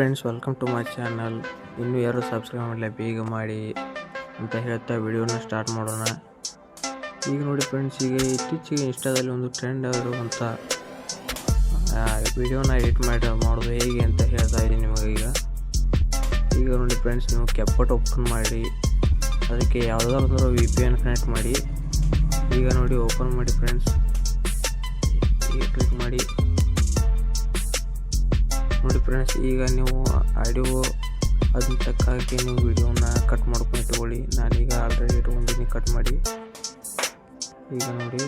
Friends, welcome to my channel. ಇನ್ನೂ ಯಾರು subscribe ಮಾಡಲಿಲ್ಲ, ಬೇಗ ಮಾಡಿ ಅಂತ ಹೇಳ್ತಾ ವಿಡಿಯೋನ ಸ್ಟಾರ್ಟ್ ಮಾಡೋಣ. ಈಗ ನೋಡಿ ಫ್ರೆಂಡ್ಸ್, ಈಗ ಇತ್ತೀಚೆಗೆ ಇನ್ಸ್ಟಾದಲ್ಲಿ ಒಂದು ಟ್ರೆಂಡ್ ಆಗಿರುವಂಥ ವಿಡಿಯೋನ ಎಡಿಟ್ ಮಾಡೋದು ಹೇಗೆ ಅಂತ ಹೇಳ್ತಾ ಇದ್ದೀನಿ ನಿಮಗೆ. ಈಗ ನೋಡಿ ಫ್ರೆಂಡ್ಸ್, ನೀವು ಕ್ಯಾಪ್ಕಟ್ ಓಪನ್ ಮಾಡಿ, ಅದಕ್ಕೆ ಯಾವುದಾದ್ರೂ VPN ಕನೆಕ್ಟ್ ಮಾಡಿ. ಈಗ ನೋಡಿ ಓಪನ್ ಮಾಡಿ ಫ್ರೆಂಡ್ಸ್, ಈಗ ಕ್ಲಿಕ್ ಮಾಡಿ. ನೋಡಿ ಫ್ರೆಂಡ್ಸ್, ಈಗ ನೀವು ಆಡಿಯೋ ಅದನ್ನ ತಕ್ಕಾಗಿ ನೀವು ವಿಡಿಯೋನ ಕಟ್ ಮಾಡ್ಕೊಂಡು ಇಟ್ಕೊಳ್ಳಿ. ನಾನೀಗ ಆಲ್ರೆಡಿ ಇಟ್ಕೊಂಡಿದ್ದೀನಿ, ಕಟ್ ಮಾಡಿ. ಈಗ ನೋಡಿ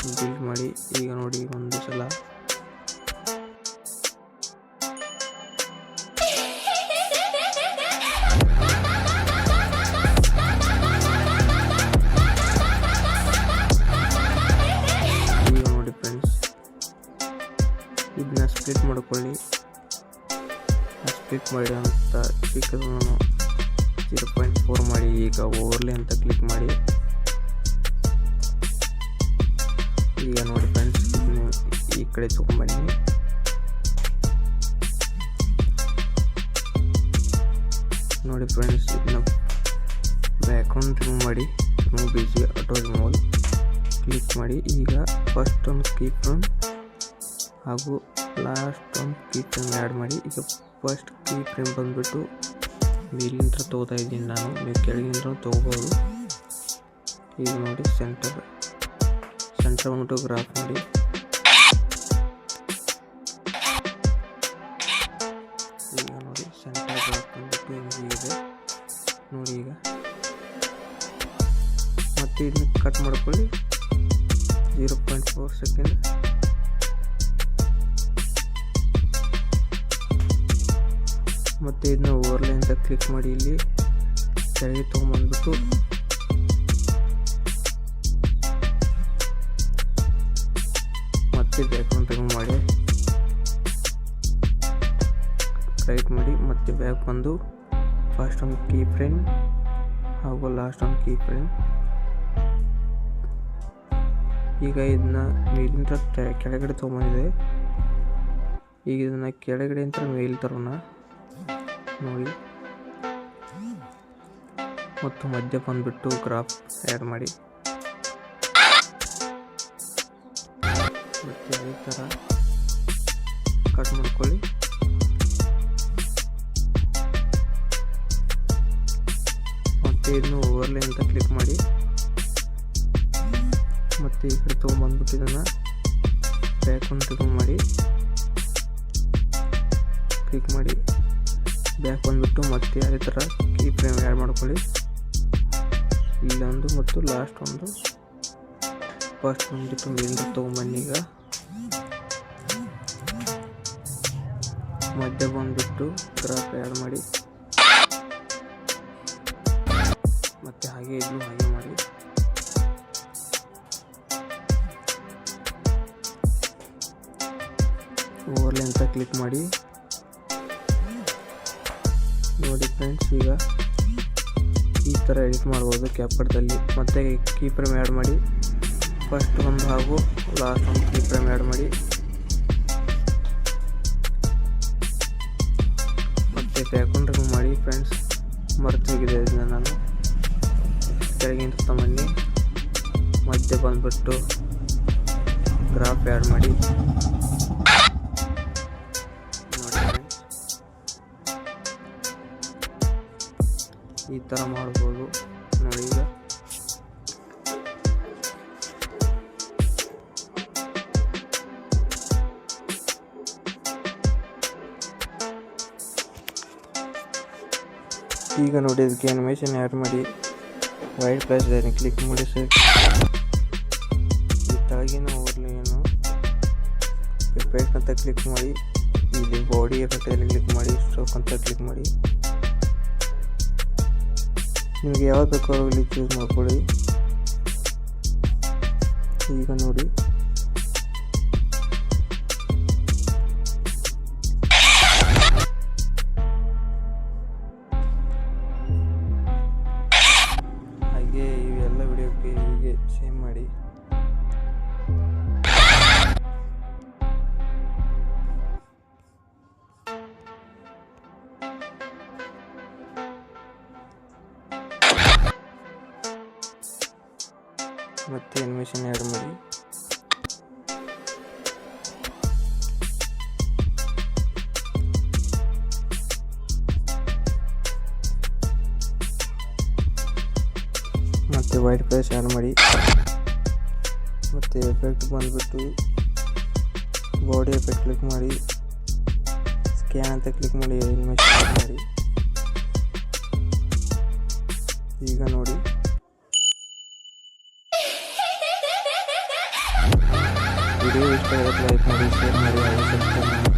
ಡಿಲೀಟ್ ಮಾಡಿ. ಈಗ ನೋಡಿ ಒಂದು ಸಲ ಈಗ ನೋಡಿ ಫ್ರೆಂಡ್ಸ್, ಇದನ್ನ ಸ್ಪ್ಲಿಟ್ ಮಾಡ್ಕೊಳ್ಳಿ. ಕ್ಲಿಕ್ ಮಾಡಿ ಅಂತ ಚಿಕ್ಕದನ್ನು 0.4 ಮಾಡಿ. ಈಗ ಓವರ್ಲೇ ಅಂತ ಕ್ಲಿಕ್ ಮಾಡಿ. ಈಗ ನೋಡಿ ಫ್ರೆಂಡ್ಸ್, ಈ ಕಡೆ ತೊಗೊಂಬನ್ನಿ. ನೋಡಿ ಫ್ರೆಂಡ್ಸ್, ಇದನ್ನ ಬ್ಯಾಕ್ಗ್ರೌಂಡ್ ರಿಮೂವ್ ಮಾಡಿ. Remove BG auto removal click ಮಾಡಿ. ಈಗ ಫಸ್ಟ್ ಒಂದು ಕೀ ಫ್ರೇಮ್ ಹಾಗೂ ಲಾಸ್ಟ್ ಒಂದು ಕೀ ಫ್ರೇಮ್ ಆ್ಯಡ್ ಮಾಡಿ. ಈಗ ಫಸ್ಟ್ ಕೀ ಫ್ರೇಮ್ ಬಂದುಬಿಟ್ಟು ಮೇಲಿಂದ ತೊಗೋತಾ ಇದ್ದೀನಿ ನಾನು, ನೀವು ಕೆಳಗಿಂದ ತೊಗೋಬೋದು. ಈಗ ನೋಡಿ ಸೆಂಟರ್ ಬಂದ್ಬಿಟ್ಟು ಗ್ರಾಫ್ ಮಾಡಿ. ಈಗ ನೋಡಿ ಸೆಂಟರ್ ಗ್ರಾಫ್ ಬಂದ್ಬಿಟ್ಟು ಹಿಂಗಿದೆ ನೋಡಿ. ಈಗ ಮತ್ತೆ ಇದನ್ನ ಕಟ್ ಮಾಡ್ಕೊಳ್ಳಿ 0.4 ಸೆಕೆಂಡ್. ಮತ್ತು ಇದನ್ನ ಓವರ್ಲೇ ಅಂತ ಕ್ಲಿಕ್ ಮಾಡಿ. ಇಲ್ಲಿ ಕೆಳಗೆ ತೊಗೊಂಬಂದ್ಬಿಟ್ಟು ಮತ್ತೆ ಬ್ಯಾಕ್ಗ್ರೌಂಡ್ ರಿಮೂವ್ ಮಾಡಿ, ರೈಟ್ ಮಾಡಿ. ಮತ್ತೆ ಬ್ಯಾಕ್ ಬಂದು ಫಸ್ಟ್ ಒಂದು ಕೀ ಫ್ರೇಮ್ ಹಾಗೂ ಲಾಸ್ಟ್ ಒಂದು ಕೀ ಫ್ರೇಮ್. ಈಗ ಇದನ್ನ ಮೇಲಿಂದ ಕೆಳಗಡೆ ತೊಗೊಂಬಂದಿದೆ. ಈಗ ಇದನ್ನ ಕೆಳಗಡೆ ಅಂತ ಮೇಲ್ ತರೋಣ ನೋಡಿ. ಮತ್ತು ಮಧ್ಯ ಬಂದ್ಬಿಟ್ಟು ಗ್ರಾಫ್ ಆ್ಯಡ್ ಮಾಡಿ. ಮತ್ತು ಅದೇ ಥರ ಕಟ್ ಮಾಡ್ಕೊಳ್ಳಿ. ಮತ್ತು ಇದನ್ನು ಓವರ್ಲೇ ಅಂತ ಕ್ಲಿಕ್ ಮಾಡಿ. ಮತ್ತು ಈ ಕಡೆ ತೊಗೊಂಬಂದ್ಬಿಟ್ಟು ಇದನ್ನು ಬ್ಯಾಕ್ಗ್ರೌಂಡ್ ರಿಮೂವ್ ಮಾಡಿ, ಕ್ಲಿಕ್ ಮಾಡಿ. ಬ್ಯಾಕ್ ಬಂದ್ಬಿಟ್ಟು ಮತ್ತೆ ಅದೇ ಥರ ಕೀ ಫ್ರೇಮ್ ಆ್ಯಡ್ ಮಾಡ್ಕೊಳ್ಳಿ. ಇಲ್ಲೊಂದು ಮತ್ತು ಲಾಸ್ಟ್ ಒಂದು. ಫಸ್ಟ್ ಬಂದ್ಬಿಟ್ಟು ಮೇಲಿಂದ ತೊಗೊಂಬನ್ನಿ. ಈಗ ಮಧ್ಯ ಬಂದ್ಬಿಟ್ಟು ಗ್ರಾಫ್ ಆ್ಯಡ್ ಮಾಡಿ. ಮತ್ತೆ ಹಾಗೆ ಇದನ್ನು ಹಾಗೆ ಮಾಡಿ. ಓವರ್ಲೇ ಅಂತ ಕ್ಲಿಕ್ ಮಾಡಿ. ನೋಡಿ ಫ್ರೆಂಡ್ಸ್, ಈಗ ಈ ಥರ ಎಡಿಟ್ ಮಾಡ್ಬೋದು ಕ್ಯಾಪ್ಕಟ್ದಲ್ಲಿ. ಮತ್ತೆ ಕೀ ಫ್ರೇಮ್ ಆ್ಯಡ್ ಮಾಡಿ. ಫಸ್ಟ್ ಒಂದು ಹಾಗೂ ಲಾಸ್ಟ್ ಒಂದು ಕೀ ಫ್ರೇಮ್ ಆ್ಯಡ್ ಮಾಡಿ. ಮತ್ತೆ ಬ್ಯಾಕ್ಗ್ರೌಂಡ್ ರಿಮೂವ್ ಮಾಡಿ ಫ್ರೆಂಡ್ಸ್, ಮರೆತು ಹೋಗಿದೆ ಇದನ್ನ ನಾನು. ಕೆಳಗಿಂದ ತಗೊಂಬನ್ನಿ, ಮಧ್ಯೆ ಬಂದುಬಿಟ್ಟು ಗ್ರಾಫ್ ಆ್ಯಡ್ ಮಾಡಿ. ಈ ಥರ ಮಾಡ್ಬೋದು ನೋಡಿ. ಈಗ ನೋಡಿ ಇದಕ್ಕೆ ಅನಿಮೇಷನ್ ಆ್ಯಡ್ ಮಾಡಿ. ವೈಟ್ ಪ್ಲಸ್ ಕ್ಲಿಕ್ ಮಾಡಿ. ಸರ್, ಈ ಕೆಳಗಿನ ಓವರ್ಲೇಯನ್ನು ಎಫೆಕ್ಟ್ ಅಂತ ಕ್ಲಿಕ್ ಮಾಡಿ. ಇಲ್ಲಿ ಬಾಡಿ ಎಫೆಕ್ಟಲ್ಲಿ ಕ್ಲಿಕ್ ಮಾಡಿ. ಸ್ಟ್ರೋಕ್ ಅಂತ ಕ್ಲಿಕ್ ಮಾಡಿ. ನಿಮಗೆ ಯಾವ್ದು ಬೇಕಾದ್ರೂ ಇಲ್ಲಿ ಚೂಸ್ ಮಾಡ್ಕೊಳ್ಳಿ. ಈಗ ನೋಡಿ ಹಾಗೆ ಇವೆಲ್ಲ ವಿಡಿಯೋಕ್ಕೆ ಹೀಗೆ ಸೇಮ್ ಮಾಡಿ. ಮತ್ತು ಅನಿಮೇಷನ್ ಆ್ಯಡ್ ಮಾಡಿ. ಮತ್ತು ವೈಟ್ ಪ್ಲೇಸ್ ಆ್ಯಡ್ ಮಾಡಿ. ಮತ್ತು ಎಫೆಕ್ಟ್ ಬಂದುಬಿಟ್ಟು ಬಾಡಿ ಎಫೆಕ್ಟ್ ಕ್ಲಿಕ್ ಮಾಡಿ, ಸ್ಕ್ಯಾನ್ ಅಂತ ಕ್ಲಿಕ್ ಮಾಡಿ, ಅನಿಮೇಷನ್ ಆ್ಯಡ್ ಮಾಡಿ. ಈಗ ನೋಡಿ, ವಿಡಿಯೋ ಇಷ್ಟ ಆಗುತ್ತೆ ಲೈಕ್ ಮಾಡಿ, ಶೇರ್ ಮಾಡಿ, ಹಾಗೆ ಸಬ್ಸ್ಕ್ರೈಬ್ ಮಾಡಿ.